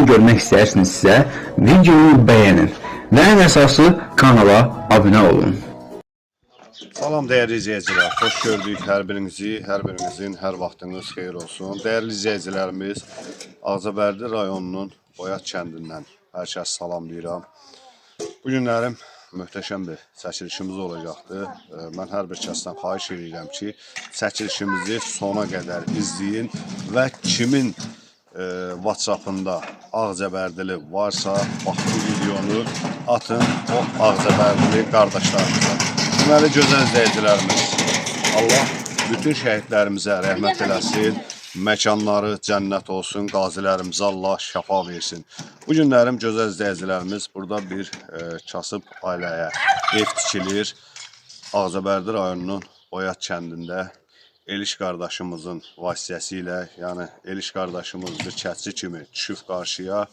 videonu görmək istəyirsinizsə, videonu bəyənin və ən əsası kanala abunə olun. Salam değerli izleyiciler, hoş gördük her birinizi, her birinizin her vaxtınız xeyir olsun. Değerli izleyicilerimiz, Ağcaberdi rayonunun Boyat kəndindən hər kəs salamlayıram. Bu günlərim möhtəşəm bir çəkilişimiz olacaqdır. Mən hər bir kəsdən xahiş edirəm ki, çəkilişimizi sona qədər izləyin və kimin WhatsAppında Ağcaberdili varsa, bax bu videonu atın o Ağcaberdili qardaşlarımıza. Deməli, gözəl izləyicilərimiz, Allah bütün şəhidlərimizə rəhmət eləsin, məkanları cənnət olsun, qazilərimizə Allah şəfa versin. Bu günlərim gözəl izləyicilərimiz, burada bir kasıb ailəyə ev tikilir. Ağcaberdi rayonunun Boyat kəndində Eliş qardaşımızın vasitəsilə, yəni Eliş qardaşımız bir kətçi kimi düşüb qarşıya.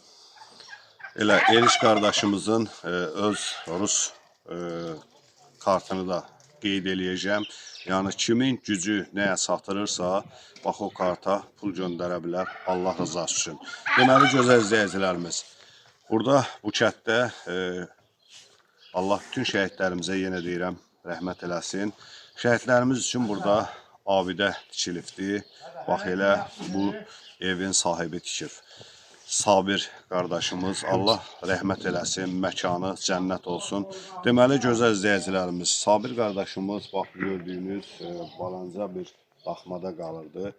Elə Eliş qardaşımızın öz Rus kartını da qeyd eləyəcəm. Yəni kimin gücü nəyə satılırsa, bax o karta pul göndərə bilər Allah rızası üçün. Deməli, gözəl izləyicilərimiz, burada bu kətdə Allah bütün şəhidlərimizə yenə deyirəm, rəhmət eləsin. Şəhidlərimiz üçün burada abidə tikilibdir. Bax elə bu evin sahibi tikib. Sabir qardaşımız, Allah rəhmət eləsin, məkanı cənnət olsun. Deməli, gözəl izləyicilərimiz, Sabir qardaşımız, bax, gördüyünüz balanca bir daxmada qalırdı.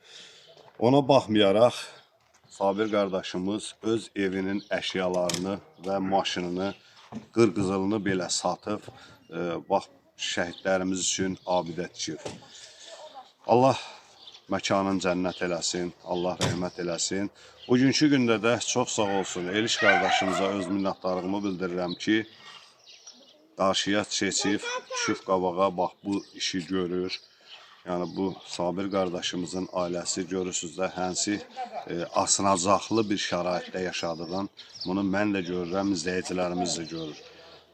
Ona baxmayaraq, Sabir qardaşımız öz evinin əşyalarını və maşınını, qırqızılını belə satıb, bax, şəhidlərimiz üçün abidə tikib. Allah məkanın cənnət eləsin, Allah rəhmət eləsin. Bugünkü gündə də çox sağ olsun Eliş qardaşımıza öz minnətdarlığımı bildirirəm ki, qarşıya keçib, düşüb qabağa, bax bu işi görür. Yəni bu Sabir qardaşımızın ailəsi görürsünüz də hənsi asınacaqlı bir şəraitdə yaşadığın, bunu mən də görürəm, izləyicilərimiz də görür.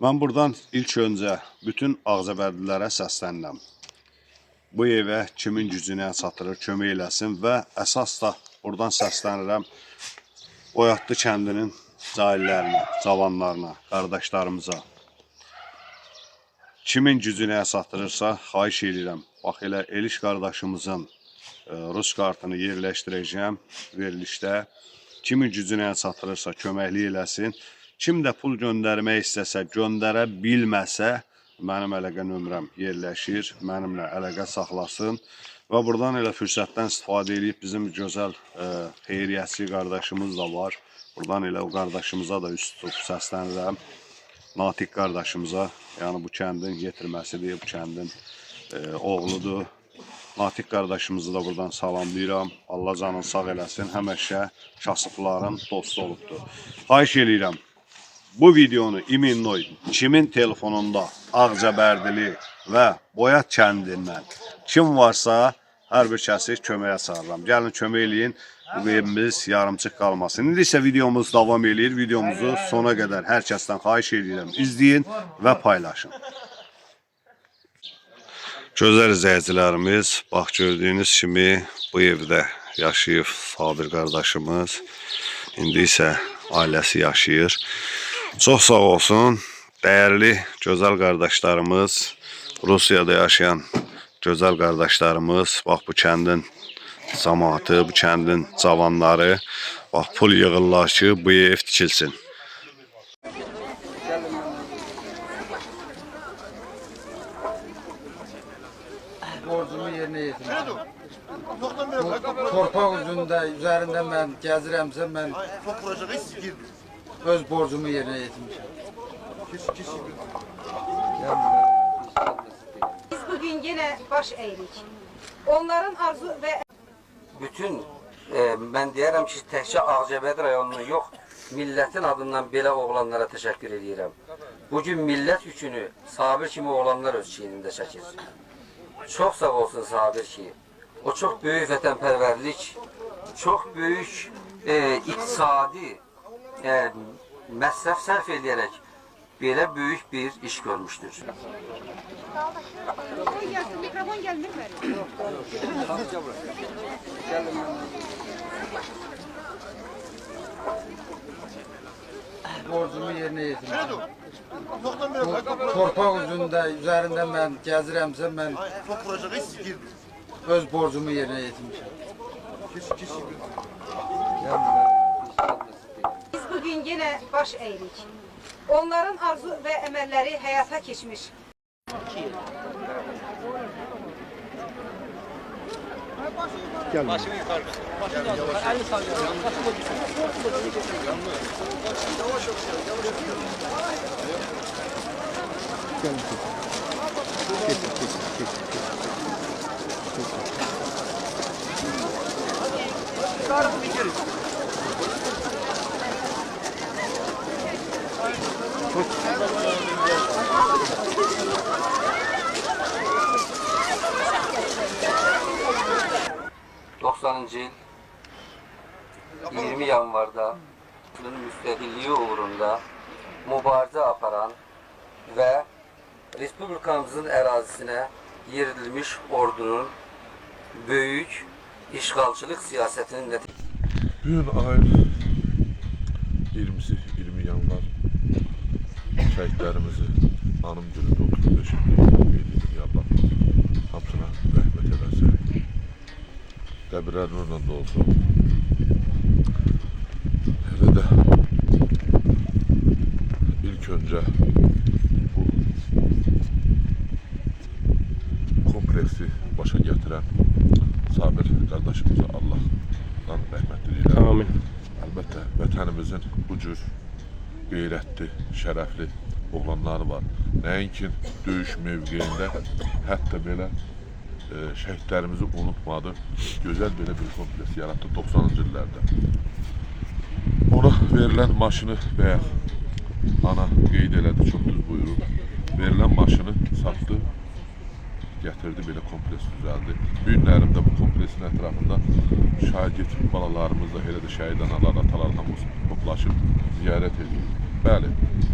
Mən buradan ilk öncə bütün Ağcaberdilərə səslənirəm. Bu evə kimin gücünə çatırır, kömək eləsin və əsas da buradan səslənirəm Boyatlı kəndinin cahillərinə, cavanlarına, qardaşlarımıza. Kimin gücünə çatırırsa, xahiş edirəm. Bax elə Eliş qardaşımızın Rus kartını yerləşdirəcəm verilişdə. Kimin gücünə çatırırsa, köməklik eləsin. Kim də pul göndərmək istəsə, göndərə bilməsə, mənim əlaqə nömrəm yerləşir, mənimlə əlaqə saxlasın və buradan elə fürsətdən istifadə edib bizim gözəl xeyriyyətçi qardaşımız da var. Buradan elə o qardaşımıza da üst tutub səslənirəm. Natiq qardaşımıza, yəni bu kəndin yetirməsidir, bu kəndin oğludur. Natiq qardaşımızı da buradan salamlayıram. Allah canını sağ eləsin, həmişə kasıbların dostu olubdur. Xahiş edirəm. Bu videonu iminnoy kimin telefonunda Ağcaberdili və Boyat kəndindən kim varsa hər bir kəsi köməyə çağırıram. Gəlin kömək eləyin, bu evimiz yarımçıq qalmasın. İndi isə videomuz davam edir. Videomuzu sona qədər hər kəsdən xahiş edirəm. İzləyin və paylaşın. Gözəl izləyicilərimiz, bax gördüyünüz kimi bu evdə yaşayıb Sabir qardaşımız. İndi isə ailəsi yaşayır. Çox sağ olsun, dəyərli gözəl qardaşlarımız, Rusiyada yaşayan gözəl qardaşlarımız, bax bu kəndin cəmaatı, bu kəndin cavanları, bax pul yığırlar ki, bu ev tikilsin. Borcumu yerinə yetirmişim. Torpaq üzərində mən gəzirəmsə, mən öz borcumu yerinə yetirmişim. Biz bugün yine baş eğdik. Onların arzu ve bütün mən deyərəm ki, təkcə Ağcaberdi rayonunun yox, millətin adından belə oğlanlara təşəkkür edirəm. Bugün millət yükünü Sabir kimi oğlanlar öz çiynində çəkir. Çox sağ olsun Sabir ki, o çox böyük vətənpərvərlik, çox böyük iqtisadi məsrəf sərf edərək belə böyük bir iş görmüşdür. mikrofon geldi mi? Torpaq üzündə, üzərində mən gəzirəmsə, mən öz borcumu yerinə yetirmişəm. Biz bugün yine baş eğdik. Onların arzu ve emelleri hayata geçmiş. ...90-cı il 20 yanvarda müstəqilliyi uğrunda mübarizə aparan və Respublikamızın ərazisinə yeridilmiş ordunun böyük işğalçılıq siyasətinin nəticəsində Bugün ayın 20'si 20 yanvar şəhidlərimizi anım günündə 35'inde qeyd Allah hamısına rəhmət eləsin. Qəbirlər nurla dolsun. Elə də ilk öncə bu kompleksi başa gətirən Sabir qardaşımıza Allah'dan rəhmət diləyirəm. Amin. Əlbəttə, vətənimizin bu cür qeyrətli, şərəfli oğlanları var. Nəinki döyüş mövqeyində, hətta belə şəhidlərimizi unutmadı. Gözəl belə bir kompleks yaratdı 90-cı illərdə. Ona verilən maşını bayaq ana qeyd elədi, çox düz buyurur. Verilən maşını satdı, gətirdi, belə kompleks düzəldi. Bu günlərimdə bu kompleksin ətrafında şagird balalarımızla, elə də şəhid analar, atalar hamısı toplaşıb ziyarət edir. Bəli,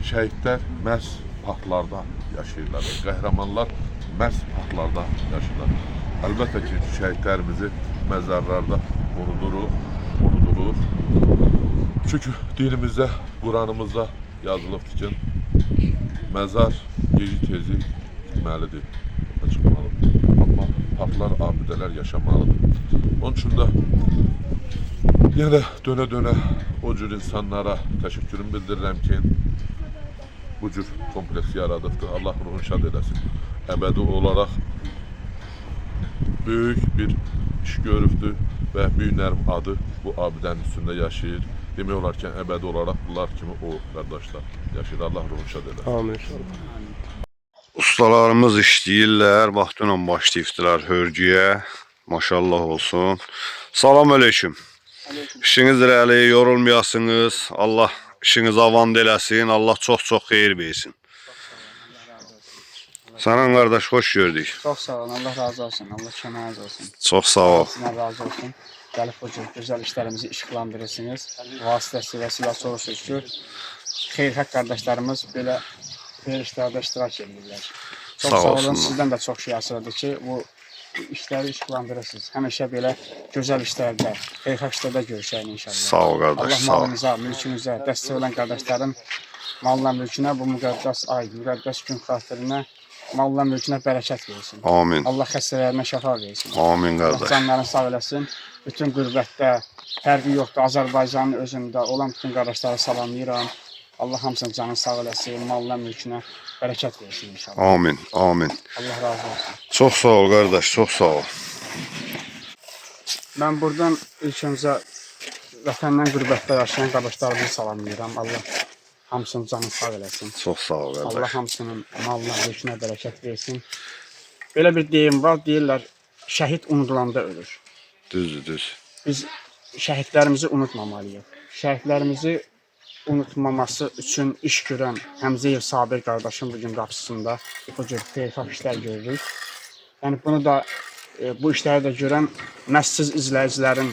şəhidlər məhz parklarda yaşayırlar. Qəhrəmanlar məhz parklarda yaşayırlar. Əlbəttə ki, şəhidlərimizi məzarlarda unudulur. Çünki dinimizdə, Quranımızda yazılıbdır ki, məzar geci tezi gitməlidir, çıxmalıdır. Amma parklar, abidələr yaşamalıdır. Onun üçün də yenə dönə-dönə o cür insanlara təşəkkürümü bildirirəm ki, bu cür kompleks yaradıbdır. Allah ruhunu şad eləsin. Əbədi olaraq böyük bir iş görübdür və büyünlərim adı bu abidənin üstündə yaşayır. Demək olar ki, əbədi olaraq bunlar kimi o qardaşlar yaşayır. Allah ruhunu şad eləsin. Amin inşallah. Ustalarımız işləyirlər, vaxtla başlayıbdılar hörgüyə. Maşallah olsun. Salam aleyküm. İşiniz irəli, yorulmayasınız. Allah işiniz avand eləsin. Allah çox-çox xeyir versin. Sənin qardaş, xoş gördük. Çox sağ olun, Allah razı olsun, Allah köməyiniz olsun. Çox sağ ol. Sizdən razı olsun. Gəlib bu cür gözəl işlərimizi işıqlandırırsınız. Vasitəsilə soruşuruz ki, xeyirxah qardaşlarımız belə verilişlərdə iştirak edirlər. Çox sağ olun, sizdən də çox şey asılıdır ki, bu işləri işıqlandırırsınız. Həmişə belə gözəl işlərdə, xeyirxah işlərdə görüşək inşallah. Sağ ol qardaş, Allah sağ ol. malınıza, mülkünüzə, dəstək olan qardaşların malına, mülkünə, bu müqəddəs ay, müqəddəs gün xatirinə malına, mülkünə bərəkət versin. Amin. Allah xəstələrinə şəfa versin. Amin Allah qardaş. canlarını sağ eləsin. Bütün qürbətdə, fərqi yoxdur, Azərbaycanın özündə olan bütün qardaşları salamlayıram. Allah hamısının canını sağ eləsin, malına, mülkünə bərəkət versin inşallah. Amin, amin. Allah razı olsun. Çox sağ ol qardaş, çox sağ ol. Mən buradan ilk öncə vətəndən qürbətdə yaşayan qardaşlarımızı salamlayıram. Allah hamısının canını sağ eləsin. Çox sağ ol Allah qardaş. hamısının malına, mülkünə bərəkət versin. Belə bir deyim var, deyirlər, şəhid unudulanda ölür. Düzdür, düz. Biz şəhidlərimizi unutmamalıyıq. Şəhidlərimizi unutmaması üçün iş görən Həmzəyev Sabir qardaşım bugün qapısında bu cür xeyirxah işlər görürük. Yəni bunu da bu işləri də görən məhz siz izləyicilərin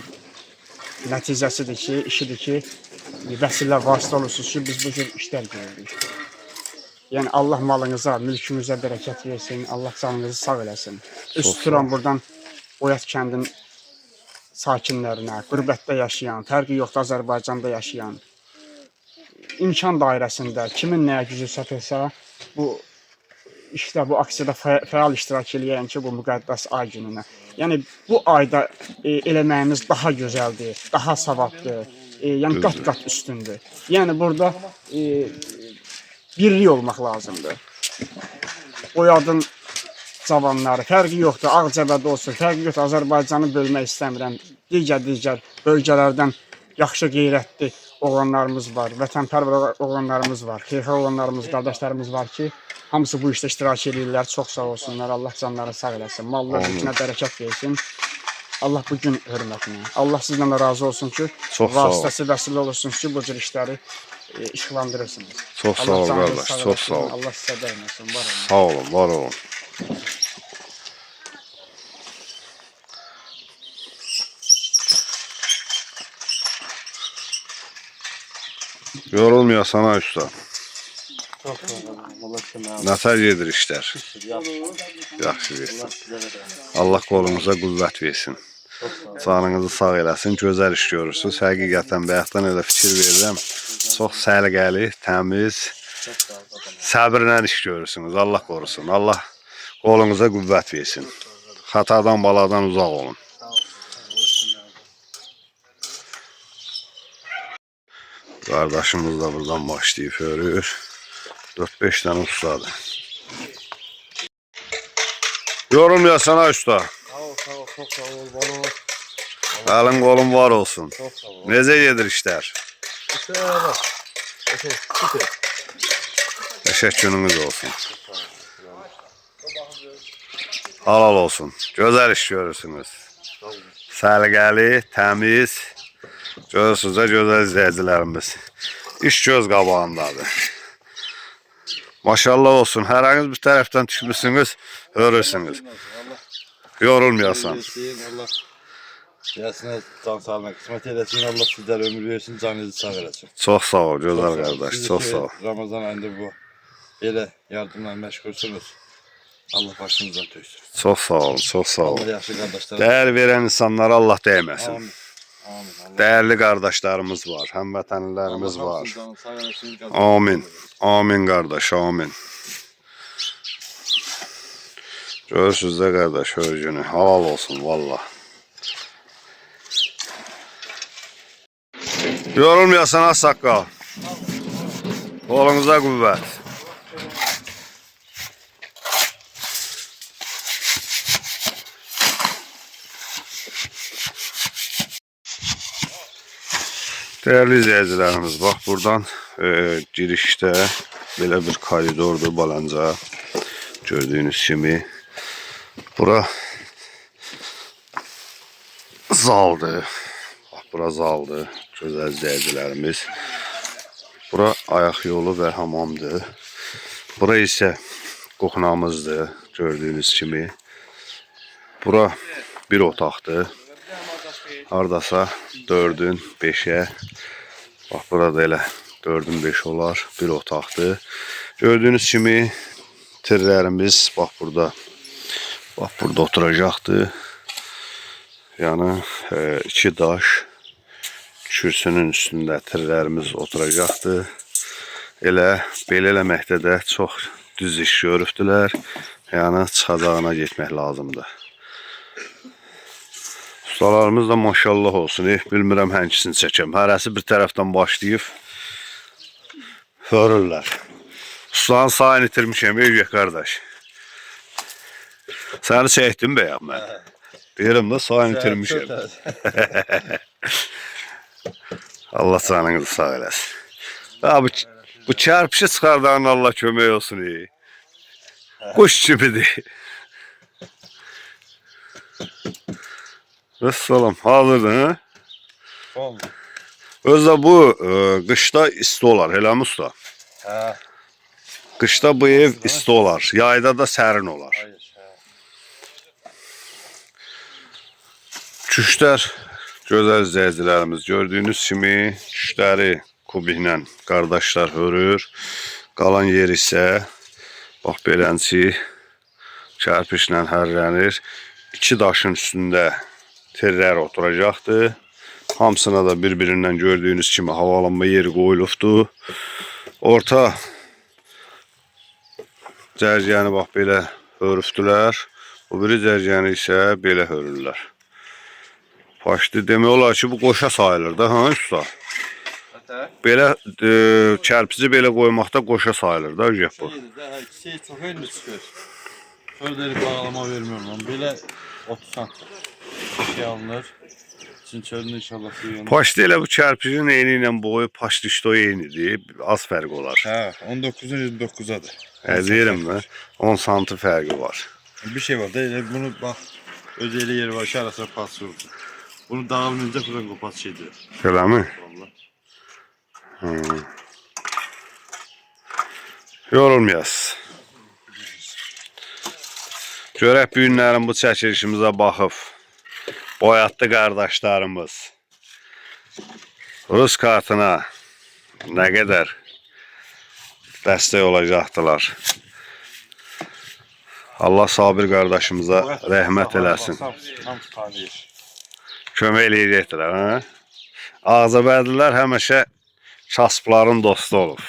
nəticəsidir ki, işidir ki, vəsilə vasitə olursunuz ki, biz bu cür işlər görürük. Yəni Allah malınıza, mülkünüzə bərəkət versin, Allah canınızı sağ eləsin. Üst tuturam buradan Boyat kəndin sakinlərinə, qürbətdə yaşayan, fərqi yoxdur Azərbaycanda yaşayan imkan dairəsində kimin nəyə gücü çatırsa, bu işdə, bu aksiyada fəal iştirak eləyən ki, bu müqəddəs ay gününə. Yəni bu ayda eləməyimiz daha gözəldir, daha savaddır, yəni qat-qat üstündür. Yəni burada birlik olmaq lazımdır. Oyadın cavanları, fərqi yoxdur, Ağcabədi olsun, fərqi yoxdur, Azərbaycanı bölmək istəmirəm. Digər bölgələrdən yaxşı qeyrətli oğlanlarımız var, vətənpərvər oğlanlarımız var, xeyirxah oğlanlarımız, qardaşlarımız var ki, hamısı bu işdə iştirak edirlər, çox sağ olsunlar, Allah canları sağ eləsin, mallar gücünə bərəkət versin. Allah bu gün hörmətinə, Allah sizdən də razı olsun ki, vasitəsi vəsilə olursun ki, bu cür işləri işıqlandırırsınız. Çox sağ ol qardaş, çox sağ ol. Allah sizə dəyməsin, var olun. Sağ olun, var olun. Yorulmayasan ha usta. Nətər gedir işlər? Yaxşı versin. Allah qolunuza qüvvət versin. Canınızı sağ eləsin, gözəl iş görürsünüz. Həqiqətən bayaqdan elə fikir verirəm. Çox səliqəli, təmiz, səbirlə iş görürsünüz. Allah qorusun. Allah qolunuza qüvvət versin. Xatadan, baladan uzaq olun. Qardaşımız da buradan başlayıb örür. 4-5 dənə ustadır. Yorulmayasan ha usta. Sağ ol, çok sağ ol, var ol. Əlin qolun var olsun. Çok sağ ol. Necə gedir işlər? Süper. Qəşəng gününüz olsun. Halal olsun. Gözəl iş görürsünüz. Səliqəli, təmiz. Görürsünüz də gözəl izləyicilərimiz. İş göz qabağındadır. Maşallah olsun. Hərəniz bir tərəfdən düşmüşsünüz, hörürsünüz. Yorulmayasan. Allah yasına can sağlığı kısmet eylesin. Allah sizlere ömür versin, canınızı sağ eləsin. Çox sağ ol, gözəl qardaş. Çox sağ ol. Ramazan ayında bu elə yardımla məşğulsunuz. Allah başınızdan töksün. Çox sağ olun, çox sağ olun. Allah yaxşı qardaşlar. Dəyər verən insanlara Allah dəyməsin. Amin. Amin. Dəyərli qardaşlarımız var, həmvətənlilərimiz var. Canı sağ eləsin. Amin. Amin qardaş, amin. Görürsünüz də qardaş, hörgünü. Halal olsun, valla. Yorulmayasan az saqqal. Qolunuza qüvvət. Değerli izleyicilerimiz, bak buradan girişte belə bir koridordur balanca. Gördüğünüz kimi. Bura zaldır. Bak bura zaldır. Gözəl izleyicilerimiz. Bura ayaq yolu və hamamdır. Bura isə qoxunamızdır. Gördüğünüz kimi. Bura bir otaqdır. Hardasa 4'ün 5'e. Bak burada elə 4'ün 5 olar. Bir otaqdır. Gördüğünüz kimi tirlərimiz bak burada. Bak burada oturacaqdır. Yani iki daş kürsünün üstündə tirlərimiz oturacaqdır. Elə belə eləməkdə də çox düz iş görübdülər. Yəni çıxacağına getmək lazımdır. Ustalarımız da maşallah olsun. Bilmirəm həngisini çəkəm. Hərəsi bir tərəfdən başlayıb hörürlər. Ustanın sayını itirmişəm, Evgək qardaş. Səni çəkdim bəyəm mən. Deyirəm də sayını itirmişəm. Allah canınızı sağ eləsin. Bu çarpışı çıxardan Allah kömək olsun. Quş gibidir. Vəssalam, hazırdır, hə? Oldu. Özdə bu qışda isti olar, eləmi usta? Hə. Qışda bu ev isti olar, yayda da sərin olar. Küşlər, gözəl izləyicilərimiz, gördüyünüz kimi küşləri kubiklə qardaşlar hörür. Qalan yer isə, bax belənçi, kərpişlə hərlənir. İki daşın üstündə tirlər oturacaqdır. Hamısına da bir-birindən gördüyünüz kimi havalanma yeri qoyulubdur. Orta cərgəni bax belə hörüfdülər. O biri cərgəni isə belə hörürlər. Başdı demək olar ki, bu qoşa sayılır da, ha usta? Belə kərpici belə qoymaqda qoşa sayılır da, Öcək bu. Şey çok elli çıkıyor. Örderi bağlama vermiyorum. Böyle 30 santim şey alınır. Çinçörün inşallah suyu. Paşdı elə bu kərpicin eyni ilə boyu paşdı işte o eynidir. Az fərq olar. Ha 19'un 29'adır. Deyirəm mən. 10 santim fərqi var. Bir şey var da bunu bak özel yeri var ki arasına pas vurdu. Bunu dağılmayınca buradan kopat şey diyor. Elə mi? Vallahi. Yorulmayasınız. Görək bu günlərin bu çəkilişimizə baxıb boyatdı qardaşlarımız Rus kartına nə qədər dəstək olacaqdılar. Allah Sabir qardaşımıza rəhmət eləsin. Kömək eləyəcəkdirlər, hə? Ağzabədlilər həmişə kasıbların dostu olub.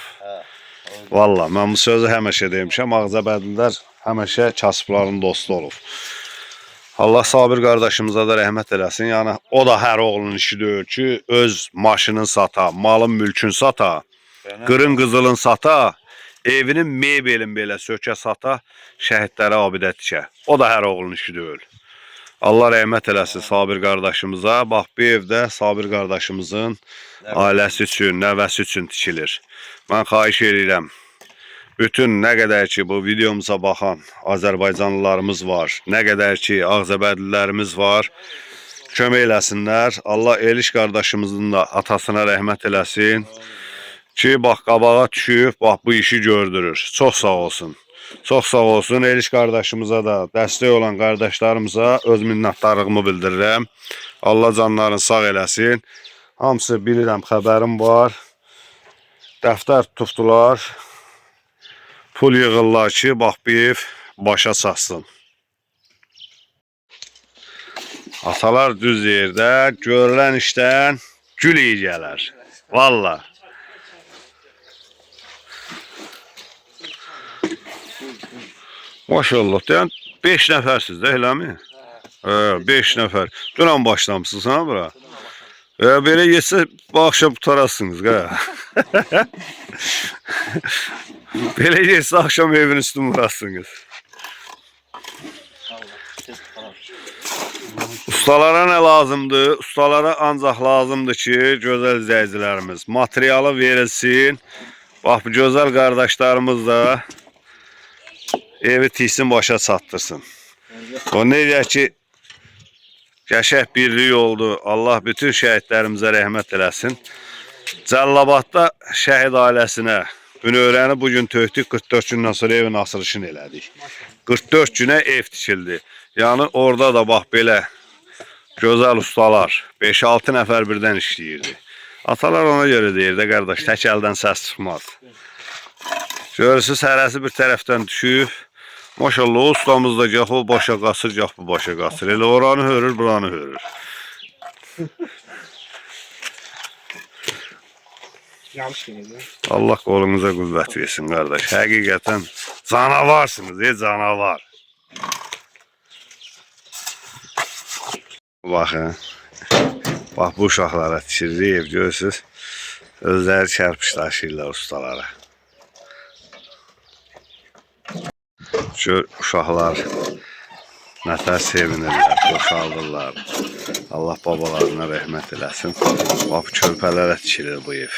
Valla, mən bu sözü həmişə demişəm, Ağzabədlilər həmişə kasıbların dostu olub. Allah Sabir qardaşımıza da rəhmət eləsin. Yəni, o da hər oğlunun işi deyil ki, öz maşının sata, malın mülkün sata, qırın qızılın sata, evinin mebelin belə sökə sata, şəhidlərə abidə tikə. O da hər oğlunun işi deyil. Allah rəhmət eləsin Sabir qardaşımıza. Bax, bu evdə Sabir qardaşımızın ailəsi üçün, nəvəsi üçün tikilir. Mən xahiş edirəm. Bütün nə qədər ki bu videomuza baxan Azərbaycanlılarımız var, nə qədər ki Ağzabədlilərimiz var, kömək eləsinlər. Allah Eliş qardaşımızın da atasına rəhmət eləsin ki, bax qabağa düşüb, bax bu işi gördürür. Çox sağ olsun. Çox sağ olsun. Eliş qardaşımıza da, dəstək olan qardaşlarımıza öz minnətdarlığımı bildirirəm. Allah canlarını sağ eləsin. Hamısı bilirəm, xəbərim var. Dəftər tutubdular. Pul yığırlar ki, bax bir ev başa çatsın. Atalar düz yerdə, görülən işdən gül yiyəcəklər. Valla. Maşallah, deyən 5 nəfərsiz də, eləmi? 5 nəfər. Dünən başlamışsınız ha bura? Belə yesə, bu axşam tutarasınız, qə? Belə yesə, axşam evin üstü vurasınız. Ustalara nə lazımdır? Ustalara ancaq lazımdır ki, gözəl izləyicilərimiz materialı verilsin. Bax, bu gözəl qardaşlarımız da evi tiksin, başa çatdırsın. O necə ki, qəşəng birlik oldu. Allah bütün şəhidlərimizə rəhmət eləsin. Cəllabadda şəhid ailəsinə Bünövrəni bugün tökdük, 44 gündən sonra evin açılışını elədik. 44 günə ev tikildi. Yəni orada da bax belə gözəl ustalar, 5-6 nəfər birdən işləyirdi. Atalar ona görə deyir də, qardaş, tək əldən səs çıxmaz. Görürsünüz, hərəsi bir tərəfdən düşüb. Maşallah, o ustamız da gah o başa qasır, gah bu başa qasır. Elə oranı hörür, buranı hörür. Allah qolunuza qüvvət versin, qardaş. Həqiqətən canavarsınız, canavar. Baxın. Bax, bu uşaqlara tikirdi ev, görürsünüz. Özləri kərpiç daşıyırlar ustalara. Gör, uşaqlar nətər sevinirlər, boşaldırlar. Allah babalarına rəhmət eləsin. Bax, körpələrə tikilir bu ev.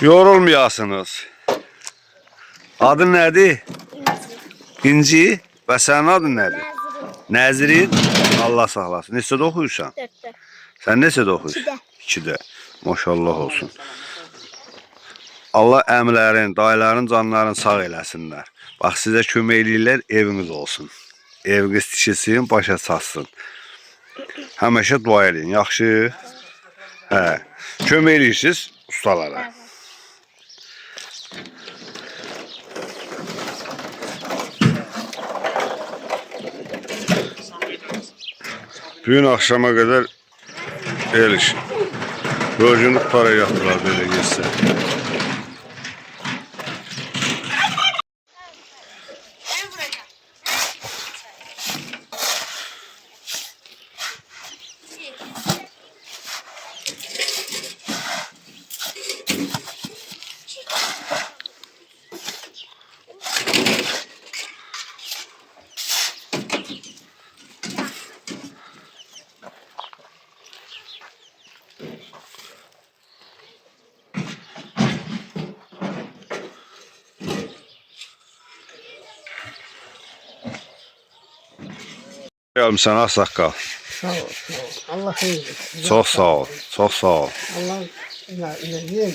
Yorulmayasınız. Adın nədir? İnci. Və sənin adın nədir? Nəzirin. Allah saxlasın. Neçədə oxuyursan? 4'te. Sən neçədə oxuyursan? 2-də. Maşallah olsun. Allah əmlərin, dayıların, canlarını sağ eləsinlər. Bax, sizə kömək eləyirlər, eviniz olsun. Eviniz tikilsin, başa çatsın. Həmişə dua edin, yaxşı? Hə. Kömək eləyirsiniz ustalara. Bugün akşama kadar el işi. Borcunu para yaptılar böyle geçse. Geldim sen Asakal. Sağ ol, sağ ol. Allah hayır etsin. Çok sağ ol. Çok sağ ol. Allah ne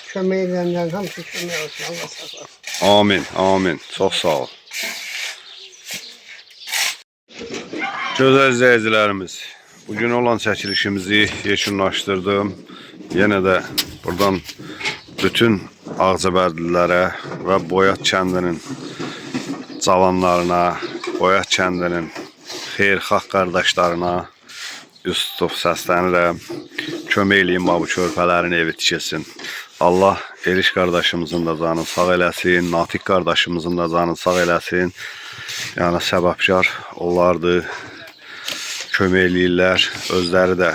kömeği edenlerin hamısı kömeği olsun. Allah sağ olsun. Amin. Amin. Çok sağ ol. Gözəl izləyicilərimiz, bugün olan çəkilişimizi yekunlaşdırdım. Yenə də buradan bütün Ağcabərdlilərə və Boyat kəndinin cavanlarına, Boyat kəndinin xeyirxah qardaşlarına üst tutub səslənirəm. Kömək eləyin bu körpələrin evi tikilsin. Allah Eliş qardaşımızın da canını sağ eləsin, Natiq qardaşımızın da canını sağ eləsin. Yəni səbəbkar onlardır. Kömək eləyirlər. Özləri də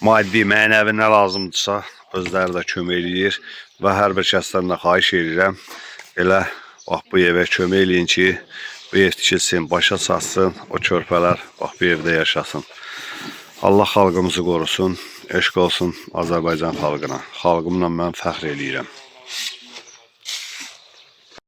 maddi, mənəvi nə lazımdırsa özləri də kömək eləyir. Və hər bir kəsdən də xahiş edirəm. Elə bax bu evə kömək eləyin ki, bu ev tikilsin, başa çatsın, o körpələr bax bu evdə yaşasın. Allah xalqımızı qorusun, eşq olsun Azərbaycan xalqına. Xalqımla mən fəxr eləyirəm.